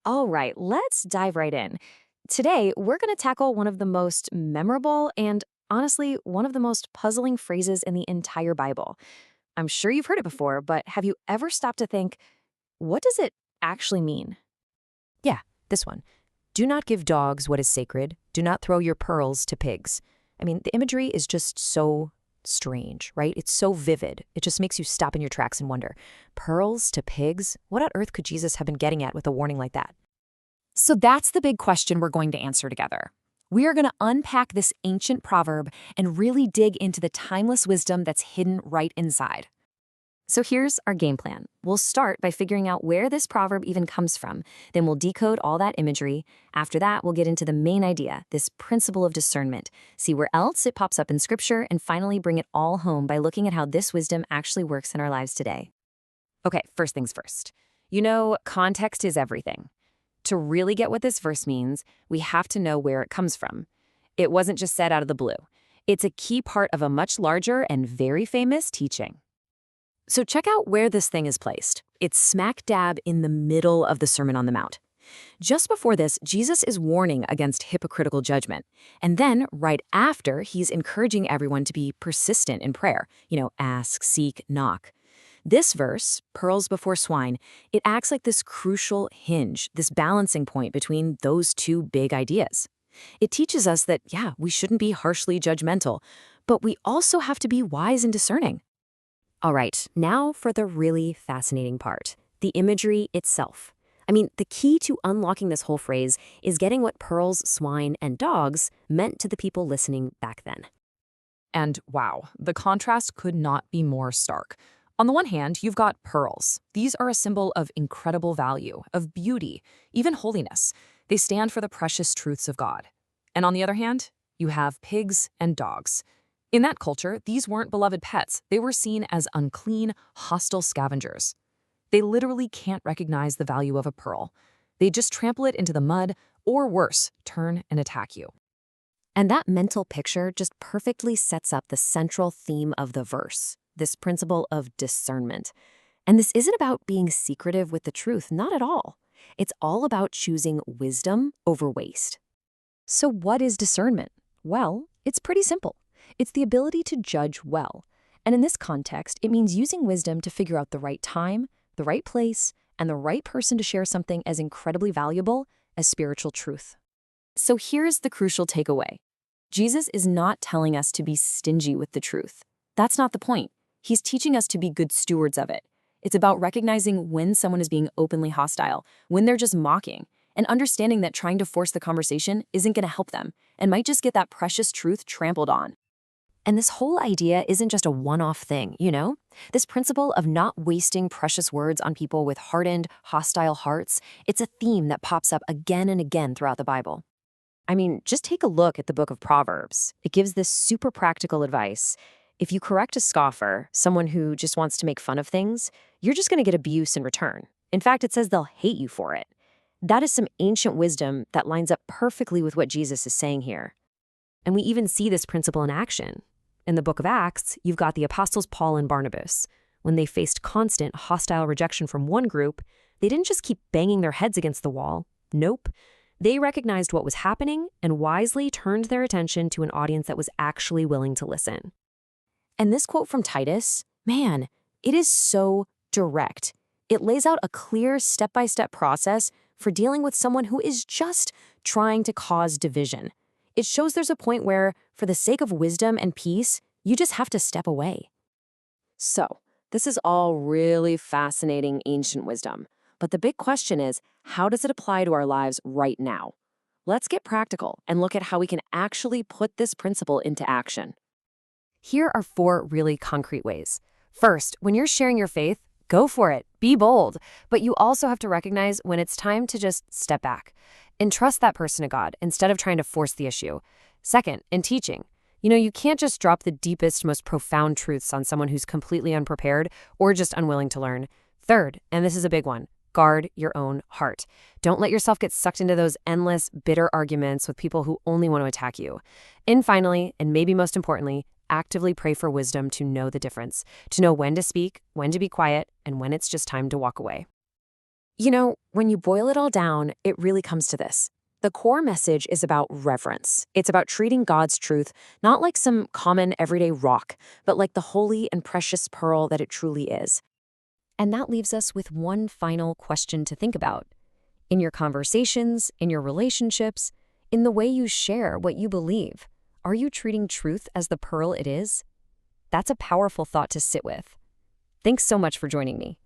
All right, let's dive right in. Today, we're going to tackle one of the most memorable and honestly, one of the most puzzling phrases in the entire Bible. I'm sure you've heard it before, but have you ever stopped to think, what does it actually mean? Yeah, this one. Do not give dogs what is sacred. Do not throw your pearls to pigs. I mean, the imagery is just so strange, right? It's so vivid. It just makes you stop in your tracks and wonder, pearls to pigs? What on earth could Jesus have been getting at with a warning like that? So that's the big question we're going to answer together. We are going to unpack this ancient proverb and really dig into the timeless wisdom that's hidden right inside. So here's our game plan. We'll start by figuring out where this proverb even comes from. Then we'll decode all that imagery. After that, we'll get into the main idea, this principle of discernment, see where else it pops up in scripture, and finally bring it all home by looking at how this wisdom actually works in our lives today. Okay, first things first. Context is everything. To really get what this verse means, we have to know where it comes from. It wasn't just said out of the blue. It's a key part of a much larger and very famous teaching. So check out where this thing is placed. It's smack dab in the middle of the Sermon on the Mount. Just before this, Jesus is warning against hypocritical judgment. And then, right after, he's encouraging everyone to be persistent in prayer. Ask, seek, knock. This verse, pearls before swine, it acts like this crucial hinge, this balancing point between those two big ideas. It teaches us that, yeah, we shouldn't be harshly judgmental, but we also have to be wise and discerning. All right, now for the really fascinating part, the imagery itself. I mean, the key to unlocking this whole phrase is getting what pearls, swine, and dogs meant to the people listening back then. And wow, the contrast could not be more stark. On the one hand, you've got pearls. These are a symbol of incredible value, of beauty, even holiness. They stand for the precious truths of God. And on the other hand, you have pigs and dogs. In that culture, these weren't beloved pets. They were seen as unclean, hostile scavengers. They literally can't recognize the value of a pearl. They just trample it into the mud, or worse, turn and attack you. And that mental picture just perfectly sets up the central theme of the verse, this principle of discernment. And this isn't about being secretive with the truth, not at all. It's all about choosing wisdom over waste. So what is discernment? Well, it's pretty simple. It's the ability to judge well. And in this context, it means using wisdom to figure out the right time, the right place, and the right person to share something as incredibly valuable as spiritual truth. So here's the crucial takeaway. Jesus is not telling us to be stingy with the truth. That's not the point. He's teaching us to be good stewards of it. It's about recognizing when someone is being openly hostile, when they're just mocking, and understanding that trying to force the conversation isn't going to help them and might just get that precious truth trampled on. And this whole idea isn't just a one-off thing, This principle of not wasting precious words on people with hardened, hostile hearts, it's a theme that pops up again and again throughout the Bible. I mean, just take a look at the book of Proverbs. It gives this super practical advice. If you correct a scoffer, someone who just wants to make fun of things, you're just going to get abuse in return. In fact, it says they'll hate you for it. That is some ancient wisdom that lines up perfectly with what Jesus is saying here. And we even see this principle in action. In the book of Acts, you've got the apostles Paul and Barnabas. When they faced constant, hostile rejection from one group, they didn't just keep banging their heads against the wall. Nope. They recognized what was happening and wisely turned their attention to an audience that was actually willing to listen. And this quote from Titus, man, it is so direct. It lays out a clear step-by-step process for dealing with someone who is just trying to cause division. It shows there's a point where, for the sake of wisdom and peace, you just have to step away. So, this is all really fascinating ancient wisdom. But the big question is, how does it apply to our lives right now? Let's get practical and look at how we can actually put this principle into action. Here are 4 really concrete ways. First, when you're sharing your faith, go for it. Be bold. But you also have to recognize when it's time to just step back. Entrust that person to God instead of trying to force the issue. Second, in teaching, you can't just drop the deepest, most profound truths on someone who's completely unprepared or just unwilling to learn. Third, and this is a big one, guard your own heart. Don't let yourself get sucked into those endless, bitter arguments with people who only want to attack you. And finally, and maybe most importantly, actively pray for wisdom to know the difference, to know when to speak, when to be quiet, and when it's just time to walk away. When you boil it all down, it really comes to this. The core message is about reverence. It's about treating God's truth not like some common everyday rock, but like the holy and precious pearl that it truly is. And that leaves us with one final question to think about. In your conversations, in your relationships, in the way you share what you believe, are you treating truth as the pearl it is? That's a powerful thought to sit with. Thanks so much for joining me.